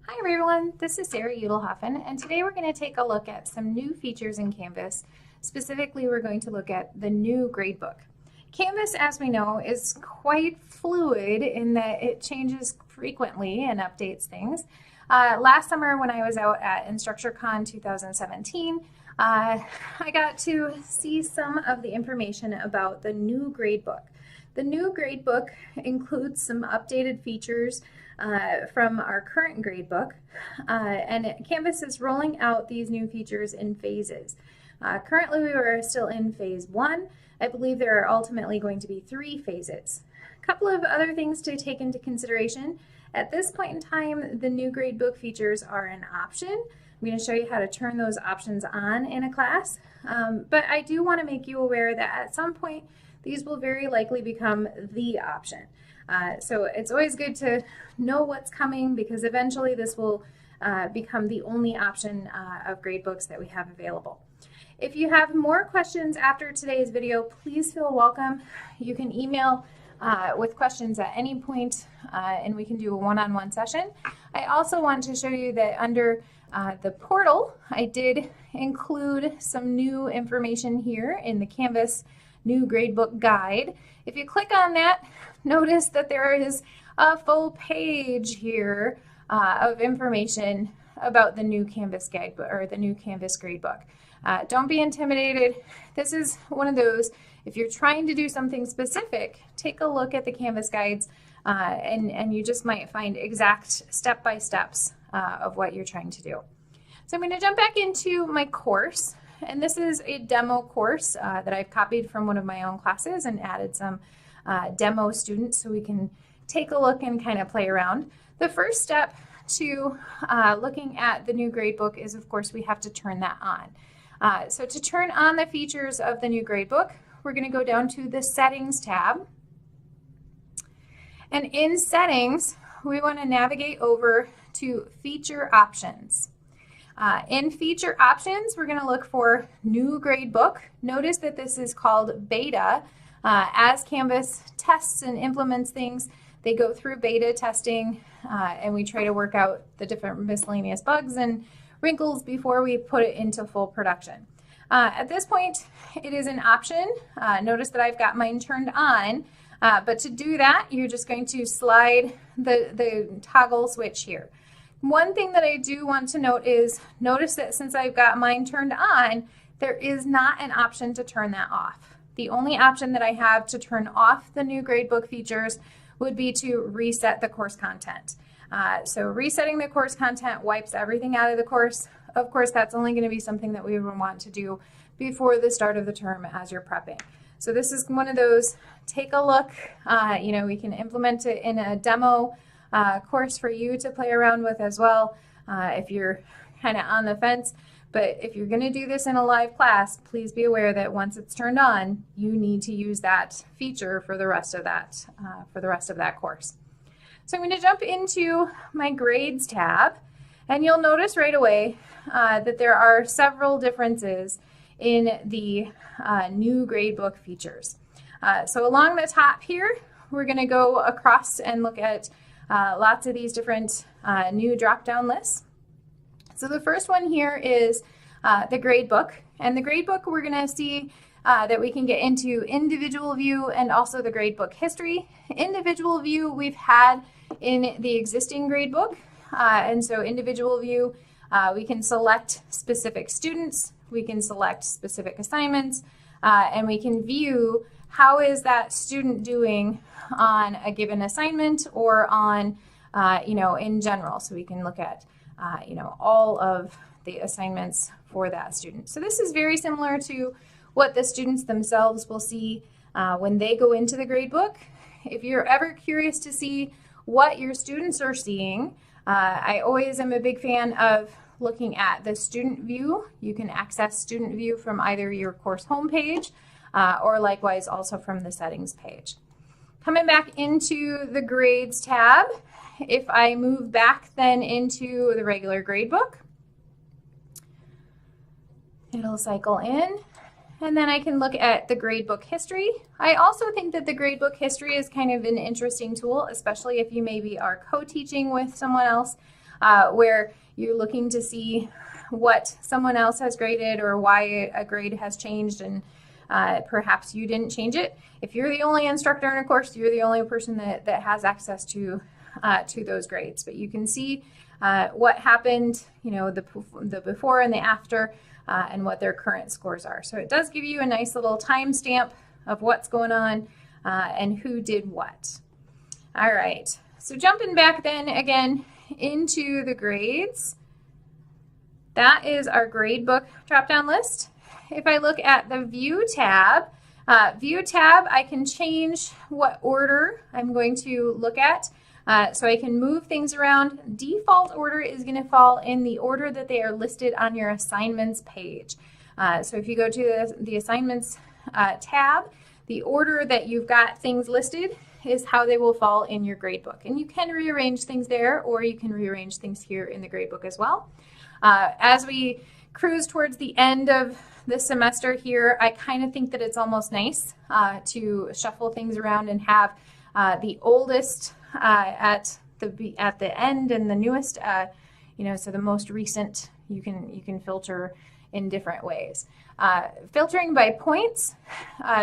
Hi everyone, this is Sarah Udelhoffen, and today we're going to take a look at some new features in Canvas. Specifically, we're going to look at the new gradebook. Canvas, as we know, is quite fluid in that it changes frequently and updates things. Last summer when I was out at InstructureCon 2017, I got to see some of the information about the new gradebook. The new gradebook includes some updated features from our current gradebook, and Canvas is rolling out these new features in phases. Currently we are still in phase 1. I believe there are ultimately going to be 3 phases. A couple of other things to take into consideration. At this point in time, the new gradebook features are an option. I'm going to show you how to turn those options on in a class, but I do want to make you aware that at some point these will very likely become the option. So it's always good to know what's coming because eventually this will become the only option of gradebooks that we have available. If you have more questions after today's video, please feel welcome. You can email with questions at any point and we can do a one-on-one session. I also want to show you that under the portal, I did include some new information here in the Canvas new gradebook guide. If you click on that, notice that there is a full page here of information about the new Canvas guidebook or the new Canvas gradebook. Don't be intimidated. This is one of those, if you're trying to do something specific, take a look at the Canvas guides and you just might find exact step-by-steps of what you're trying to do. So I'm going to jump back into my course. And this is a demo course that I've copied from one of my own classes and added some demo students so we can take a look and kind of play around. The first step to looking at the new gradebook is, of course, we have to turn that on. So to turn on the features of the new gradebook, we're going to go down to the Settings tab. And in Settings, we want to navigate over to Feature Options. In feature options, we're going to look for new gradebook. Notice that this is called beta. As Canvas tests and implements things, they go through beta testing and we try to work out the different miscellaneous bugs and wrinkles before we put it into full production. At this point, it is an option. Notice that I've got mine turned on, but to do that, you're just going to slide the toggle switch here. One thing that I do want to note is, notice that since I've got mine turned on, there is not an option to turn that off. The only option that I have to turn off the new gradebook features would be to reset the course content. So resetting the course content wipes everything out of the course. Of course, that's only going to be something that we would want to do before the start of the term as you're prepping. So this is one of those, take a look, we can implement it in a demo course for you to play around with as well if you're kind of on the fence. But if you're going to do this in a live class, please be aware that once it's turned on, you need to use that feature for the rest of that course. So I'm going to jump into my Grades tab, and you'll notice right away that there are several differences in the new gradebook features. So along the top here, we're going to go across and look at lots of these different new drop-down lists. So the first one here is the gradebook, and the gradebook we're going to see that we can get into individual view and also the gradebook history. Individual view we've had in the existing gradebook, and so individual view we can select specific students, we can select specific assignments, and we can view how is that student doing on a given assignment or on, in general. So we can look at, all of the assignments for that student. So this is very similar to what the students themselves will see when they go into the gradebook. If you're ever curious to see what your students are seeing, I always am a big fan of looking at the student view. You can access student view from either your course homepage or likewise also from the settings page. Coming back into the Grades tab, if I move back then into the regular gradebook, it'll cycle in, and then I can look at the gradebook history. I also think that the gradebook history is kind of an interesting tool, especially if you maybe are co-teaching with someone else. where you're looking to see what someone else has graded or why a grade has changed, and perhaps you didn't change it. If you're the only instructor in a course, you're the only person that has access to those grades. But you can see what happened, the before and the after, and what their current scores are. So it does give you a nice little time stamp of what's going on and who did what. All right, so jumping back then again into the grades, that is our gradebook drop-down list. If I look at the View tab, I can change what order I'm going to look at. So I can move things around. Default order is going to fall in the order that they are listed on your assignments page. So if you go to the assignments tab, the order that you've got things listed is how they will fall in your gradebook. And you can rearrange things there, or you can rearrange things here in the gradebook as well. As we cruise towards the end of this semester here, I kind of think that it's almost nice to shuffle things around and have the oldest at the end and the newest, so the most recent you can filter in different ways. Filtering by points,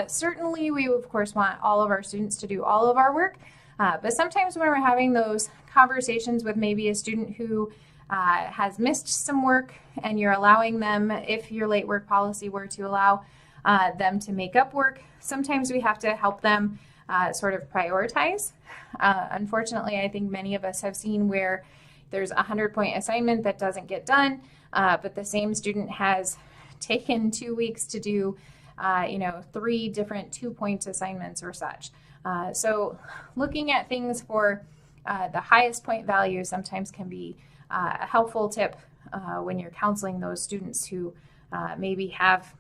certainly we of course want all of our students to do all of our work, but sometimes when we're having those conversations with maybe a student who has missed some work and you're allowing them, if your late work policy were to allow them to make up work, sometimes we have to help them sort of prioritize. Unfortunately, I think many of us have seen where there's a 100-point assignment that doesn't get done, but the same student has taken 2 weeks to do 3 different 2-point assignments or such. So looking at things for the highest point value sometimes can be a helpful tip when you're counseling those students who maybe have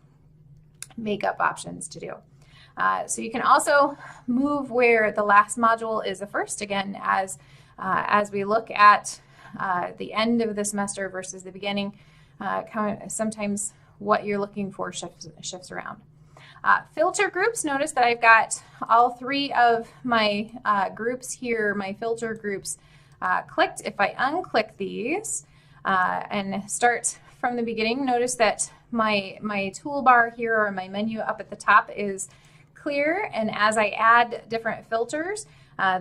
makeup options to do. So you can also move where the last module is the first, again, as we look at the end of the semester versus the beginning. Sometimes what you're looking for shifts around. Filter groups, notice that I've got all 3 of my groups here, my filter groups clicked. If I unclick these and start from the beginning, notice that my toolbar here, or my menu up at the top, is clear, and as I add different filters,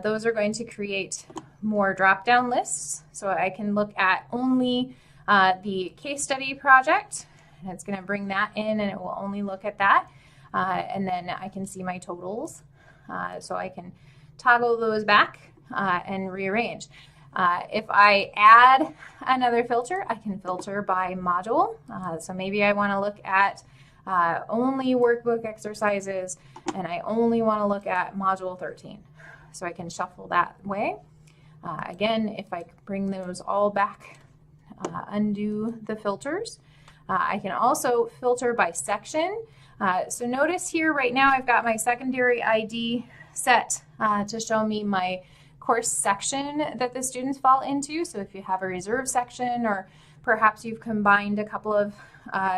those are going to create more drop-down lists. So I can look at only the case study project, and it's going to bring that in, and it will only look at that. And then I can see my totals, so I can toggle those back and rearrange. If I add another filter, I can filter by module. So maybe I want to look at only workbook exercises, and I only want to look at module 13. So I can shuffle that way. Again, if I bring those all back, undo the filters. I can also filter by section. So notice here right now I've got my secondary ID set to show me my course section that the students fall into. So if you have a reserve section, or perhaps you've combined a couple of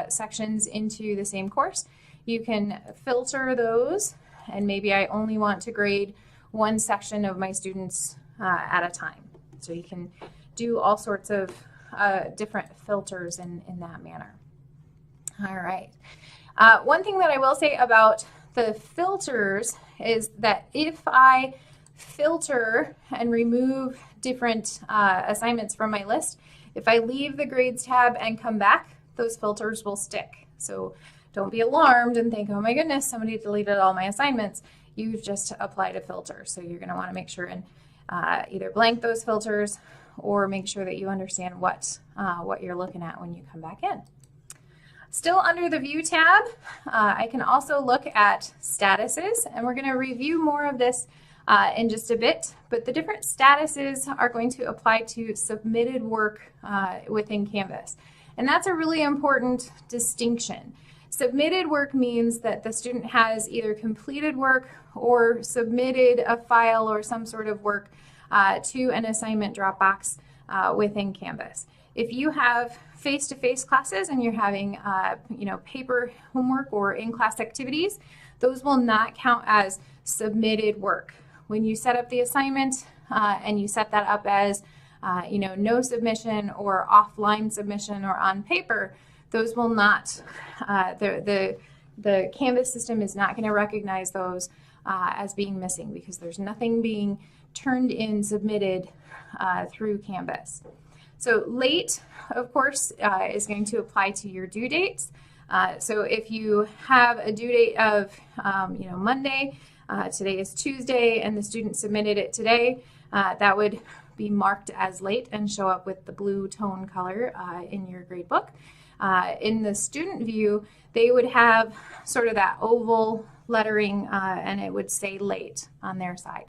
sections into the same course, you can filter those, and maybe I only want to grade one section of my students at a time. So you can do all sorts of different filters in that manner. All right. One thing that I will say about the filters is that if I filter and remove different assignments from my list, if I leave the grades tab and come back, those filters will stick. So don't be alarmed and think, oh my goodness, somebody deleted all my assignments. You've just applied a filter. So you're going to want to make sure and either blank those filters or make sure that you understand what you're looking at when you come back in. Still under the View tab, I can also look at statuses, and we're going to review more of this in just a bit, but the different statuses are going to apply to submitted work within Canvas. And that's a really important distinction. Submitted work means that the student has either completed work or submitted a file or some sort of work to an assignment Dropbox within Canvas. If you have face-to-face classes and you're having paper homework or in-class activities, those will not count as submitted work. When you set up the assignment and you set that up as no submission or offline submission or on paper, those will not, the Canvas system is not going to recognize those as being missing because there's nothing being turned in, submitted through Canvas. So late, of course, is going to apply to your due dates. So if you have a due date of, Monday, today is Tuesday, and the student submitted it today, that would be marked as late and show up with the blue tone color in your gradebook. In the student view, they would have sort of that oval lettering and it would say late on their side.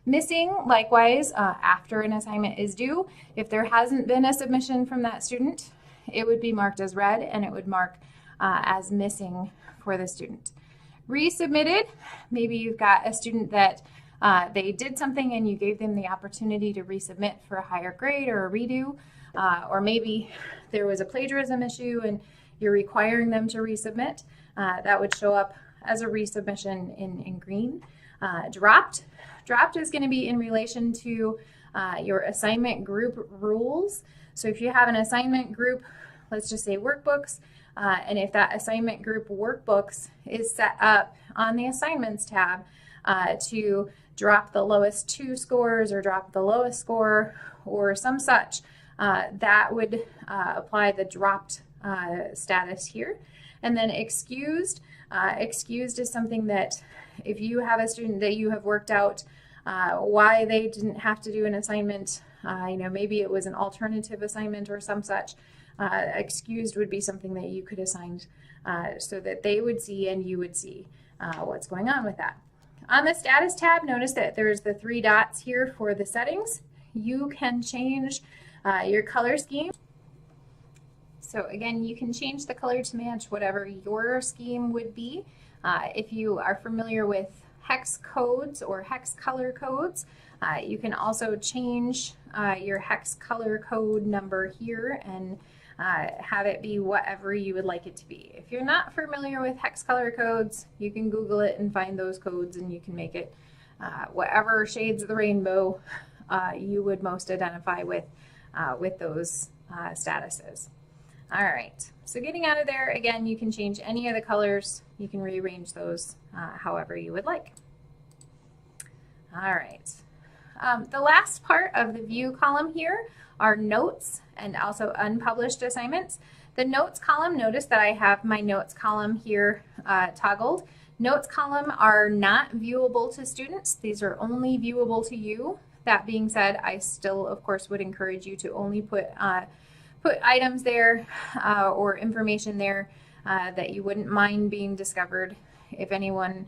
Missing, likewise, after an assignment is due, if there hasn't been a submission from that student, it would be marked as red and it would mark as missing for the student. Resubmitted, maybe you've got a student that they did something and you gave them the opportunity to resubmit for a higher grade or a redo, or maybe there was a plagiarism issue and you're requiring them to resubmit. That would show up as a resubmission in green. Dropped is going to be in relation to your assignment group rules. So if you have an assignment group, let's just say workbooks, and if that assignment group workbooks is set up on the assignments tab to drop the lowest 2 scores or drop the lowest score or some such, that would apply the dropped status here. And then excused is something that if you have a student that you have worked out why they didn't have to do an assignment, maybe it was an alternative assignment or some such, excused would be something that you could assign so that they would see and you would see what's going on with that. On the status tab, notice that there's the 3 dots here for the settings. You can change your color scheme. So again, you can change the color to match whatever your scheme would be. If you are familiar with hex codes or hex color codes, you can also change your hex color code number here and have it be whatever you would like it to be. If you're not familiar with hex color codes, you can Google it and find those codes and you can make it whatever shades of the rainbow you would most identify with those statuses. All right, so getting out of there, again, you can change any of the colors. You can rearrange those however you would like. All right, the last part of the view column here are notes and also unpublished assignments. The notes column, notice that I have my notes column here toggled. Notes column are not viewable to students. These are only viewable to you. That being said, I still, of course, would encourage you to only put items there or information there that you wouldn't mind being discovered if anyone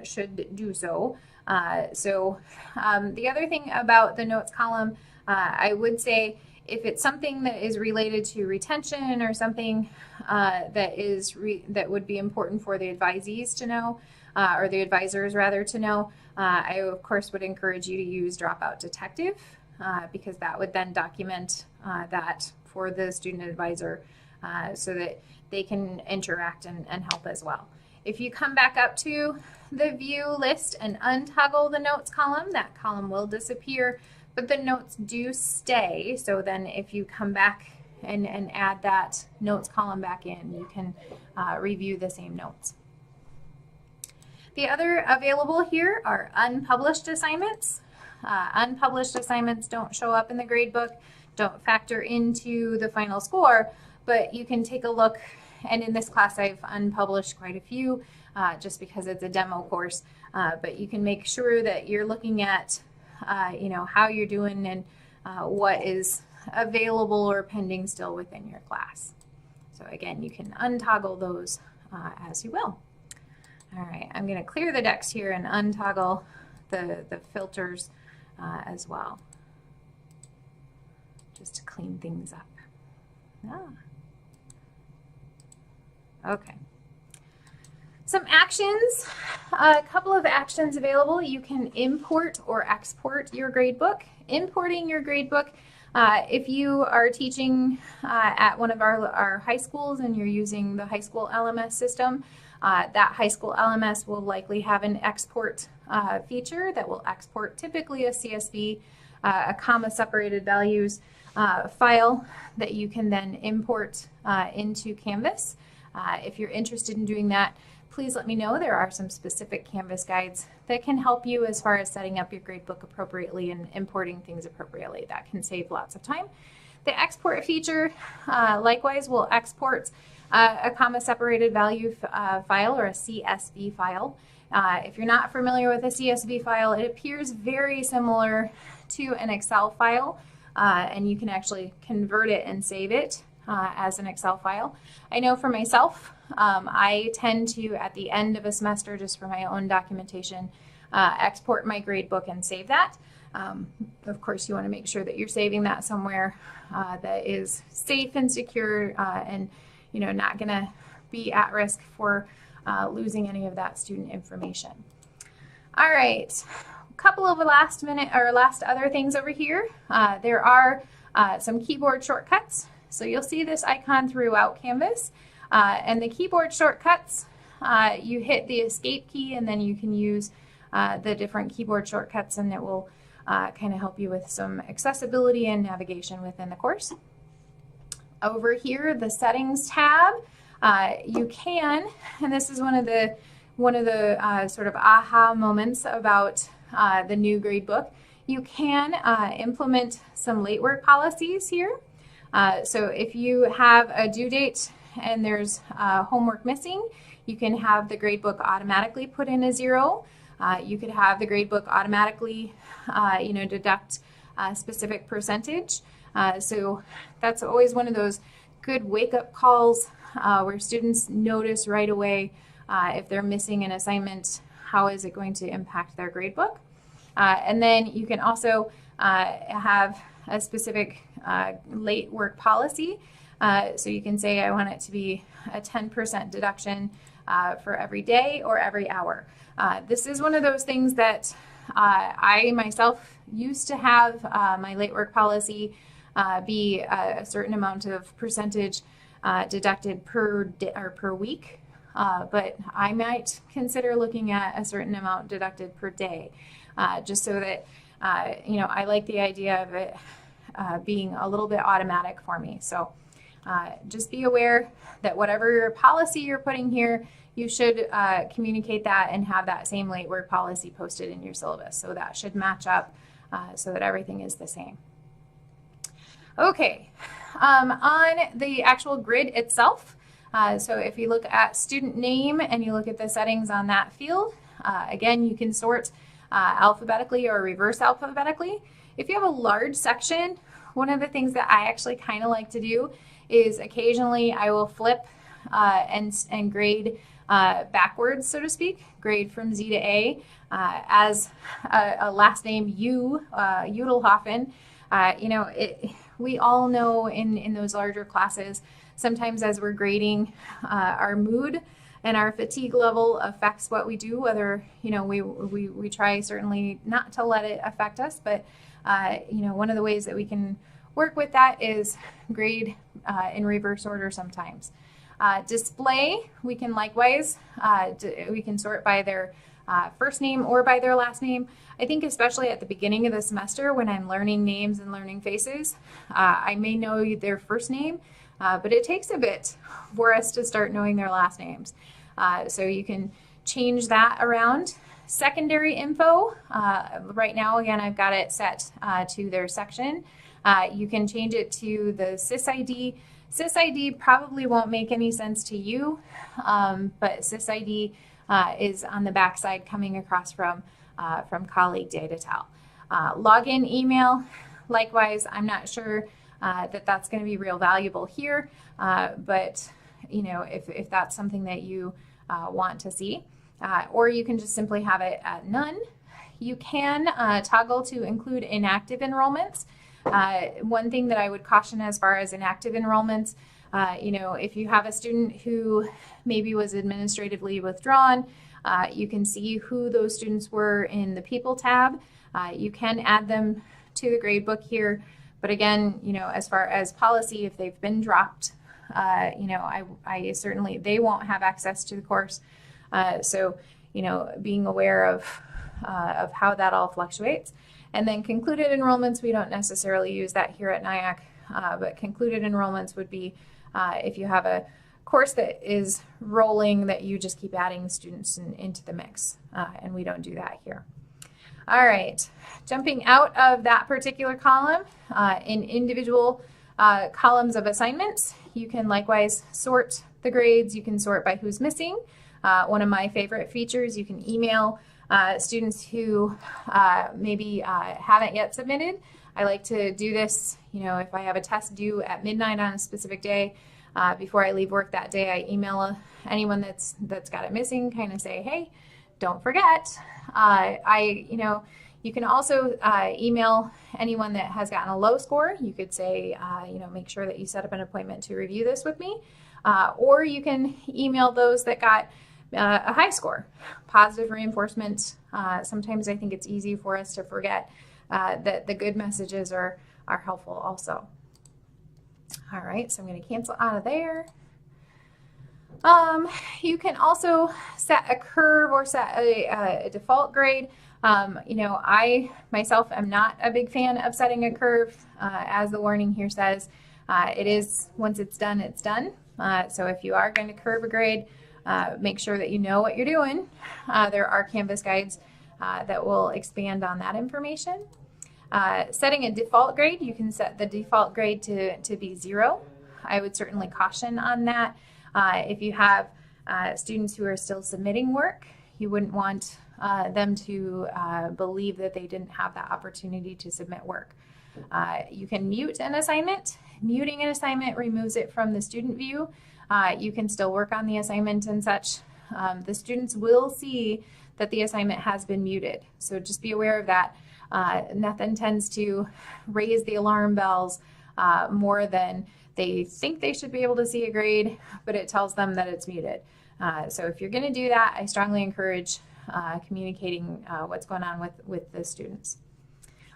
should do so. The other thing about the notes column, I would say if it's something that is related to retention or something that would be important for the advisees to know, or the advisors rather to know, I of course would encourage you to use Dropout Detective because that would then document that for the student advisor so that they can interact and help as well. If you come back up to the view list and untoggle the notes column, that column will disappear, but the notes do stay. So then if you come back and add that notes column back in, you can review the same notes. The other available here are unpublished assignments. Unpublished assignments don't show up in the gradebook, don't factor into the final score, but you can take a look, and in this class I've unpublished quite a few just because it's a demo course, but you can make sure that you're looking at how you're doing and what is available or pending still within your class. So again, you can untoggle those as you will. All right, I'm going to clear the decks here and untoggle the filters as well, just to clean things up. Okay. Some actions, a couple of actions available. You can import or export your gradebook. Importing your gradebook, if you are teaching at one of our high schools and you're using the high school LMS system, that high school LMS will likely have an export feature that will export typically a CSV a comma separated values file that you can then import into Canvas. If you're interested in doing that, please let me know. There are some specific Canvas guides that can help you as far as setting up your gradebook appropriately and importing things appropriately. That can save lots of time. The export feature likewise will export a comma separated value file, or a CSV file. If you're not familiar with a CSV file, it appears very similar to an Excel file, and you can actually convert it and save it as an Excel file. I know for myself, I tend to, at the end of a semester, just for my own documentation, export my gradebook and save that. Of course, you want to make sure that you're saving that somewhere that is safe and secure, and not going to be at risk for losing any of that student information. All right, a couple of last other things over here. There are some keyboard shortcuts. So you'll see this icon throughout Canvas, and the keyboard shortcuts, you hit the escape key and then you can use the different keyboard shortcuts, and it will kind of help you with some accessibility and navigation within the course. Over here, the settings tab, you can, and this is one of the sort of aha moments about the new gradebook, you can implement some late work policies here. So if you have a due date and there's homework missing, you can have the gradebook automatically put in a 0. You could have the gradebook automatically, deduct a specific percentage. So that's always one of those good wake-up calls where students notice right away if they're missing an assignment, how is it going to impact their gradebook. And then you can also have a specific late work policy. So you can say I want it to be a 10% deduction for every day or every hour. This is one of those things that I myself used to have my late work policy be a certain amount of percentage deducted per day or per week, but I might consider looking at a certain amount deducted per day, just so that I like the idea of it being a little bit automatic for me. So just be aware that whatever policy you're putting here, you should communicate that and have that same late work policy posted in your syllabus. So that should match up so that everything is the same. Okay, on the actual grid itself, so if you look at student name and you look at the settings on that field, again, you can sort alphabetically or reverse alphabetically. If you have a large section, one of the things that I actually kind of like to do is occasionally I will flip and grade backwards, so to speak, grade from Z to A as a last name U, Udelhoffen. We all know in those larger classes, sometimes as we're grading, our mood and our fatigue level affects what we do, whether, we try certainly not to let it affect us, but, one of the ways that we can work with that is grade in reverse order sometimes. Display, we can likewise, we can sort by their first name or by their last name. I think especially at the beginning of the semester when I'm learning names and learning faces, I may know their first name, but it takes a bit for us to start knowing their last names. So you can change that around. Secondary info, right now again I've got it set to their section. You can change it to the SysID. SysID probably won't make any sense to you, but SysID is on the back side coming across from colleague Datatal. Login email, likewise, I'm not sure that that's going to be real valuable here, but if that's something that you want to see, or you can just simply have it at none. You can toggle to include inactive enrollments. One thing that I would caution as far as inactive enrollments, if you have a student who maybe was administratively withdrawn, you can see who those students were in the People tab. You can add them to the gradebook here, but again, as far as policy, if they've been dropped, I certainly, they won't have access to the course. So, being aware of how that all fluctuates. And then concluded enrollments, we don't necessarily use that here at NIAC, but concluded enrollments would be if you have a course that is rolling that you just keep adding students into the mix, and we don't do that here. All right, jumping out of that particular column, in individual columns of assignments, you can likewise sort the grades. You can sort by who's missing. One of my favorite features, you can email students who maybe haven't yet submitted. I like to do this, you know, if I have a test due at midnight on a specific day, before I leave work that day, I email anyone that's got it missing, kind of say, hey, don't forget. You can also email anyone that has gotten a low score. You could say, make sure that you set up an appointment to review this with me. Or you can email those that got a high score. Positive reinforcement. Sometimes I think it's easy for us to forget that the good messages are helpful also. All right, so I'm going to cancel out of there. You can also set a curve or set a default grade. I myself am not a big fan of setting a curve. As the warning here says, it is, once it's done, it's done. So if you are going to curve a grade, make sure that you know what you're doing. There are Canvas guides that will expand on that information. Setting a default grade, you can set the default grade to be 0. I would certainly caution on that. If you have students who are still submitting work, you wouldn't want them to believe that they didn't have that opportunity to submit work. You can mute an assignment. Muting an assignment removes it from the student view. You can still work on the assignment and such. The students will see that the assignment has been muted, so just be aware of that. Nothing tends to raise the alarm bells more than they think they should be able to see a grade, but it tells them that it's muted. So if you're going to do that, I strongly encourage communicating what's going on with the students.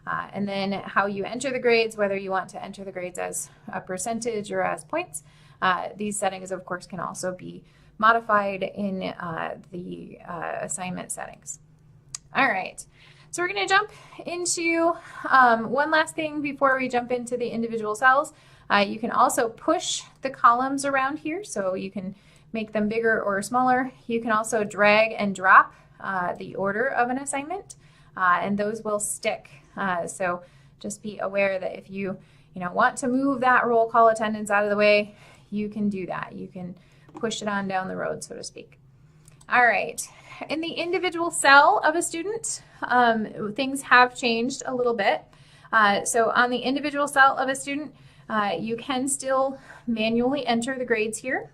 And then how you enter the grades, whether you want to enter the grades as a percentage or as points. These settings, of course, can also be modified in the assignment settings. All right. So we're going to jump into one last thing before we jump into the individual cells. You can also push the columns around here, so you can make them bigger or smaller. You can also drag and drop the order of an assignment, and those will stick. So just be aware that if you want to move that roll call attendance out of the way, you can do that. You can push it on down the road, so to speak. All right. In the individual cell of a student, things have changed a little bit. So on the individual cell of a student, you can still manually enter the grades here,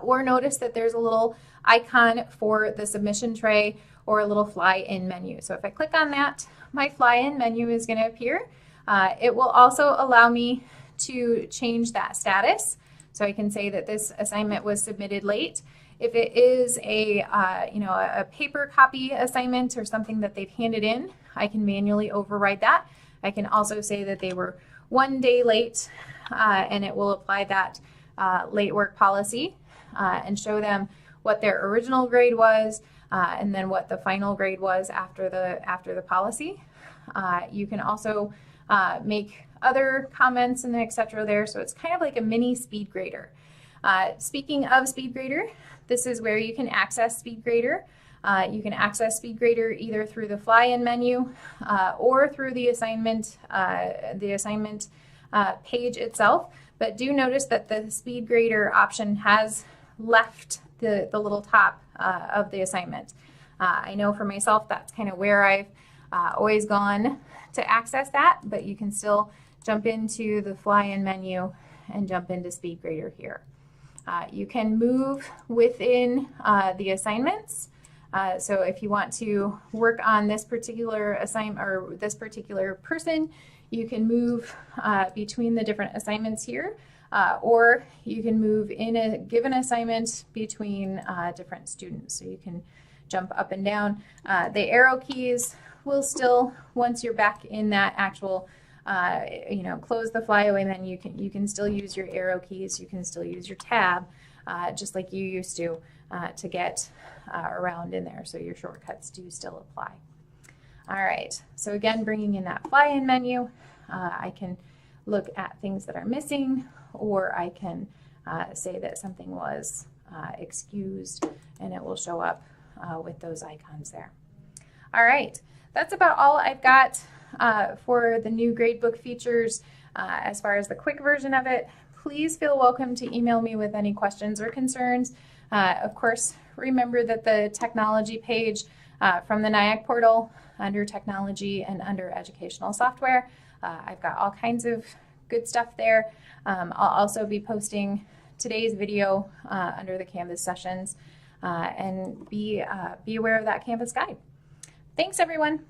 or notice that there's a little icon for the submission tray or a little fly-in menu. So if I click on that, my fly-in menu is going to appear. It will also allow me to change that status. So I can say that this assignment was submitted late. If it is a paper copy assignment or something that they've handed in, I can manually override that. I can also say that they were 1 day late, and it will apply that late work policy and show them what their original grade was, and then what the final grade was after the policy. You can also make other comments and etc. there, so it's kind of like a mini speed grader. Speaking of speed grader, this is where you can access SpeedGrader. You can access SpeedGrader either through the fly-in menu or through the assignment page itself. But do notice that the SpeedGrader option has left the little top of the assignment. I know for myself that's kind of where I've always gone to access that, but you can still jump into the fly-in menu and jump into SpeedGrader here. You can move within the assignments. So if you want to work on this particular assignment or this particular person, you can move between the different assignments here, or you can move in a given assignment between different students. So you can jump up and down. The arrow keys will still, once you're back in that actual close the flyaway menu, you can still use your arrow keys. You can still use your tab, just like you used to get around in there. So your shortcuts do still apply. All right, so again, bringing in that fly-in menu, I can look at things that are missing, or I can say that something was excused, and it will show up with those icons there. All right, that's about all I've got for the new Gradebook features as far as the quick version of it. Please feel welcome to email me with any questions or concerns. Of course, remember that the technology page from the NIAC portal, under technology and under educational software, I've got all kinds of good stuff there. I'll also be posting today's video under the Canvas sessions, and be aware of that Canvas guide. Thanks, everyone.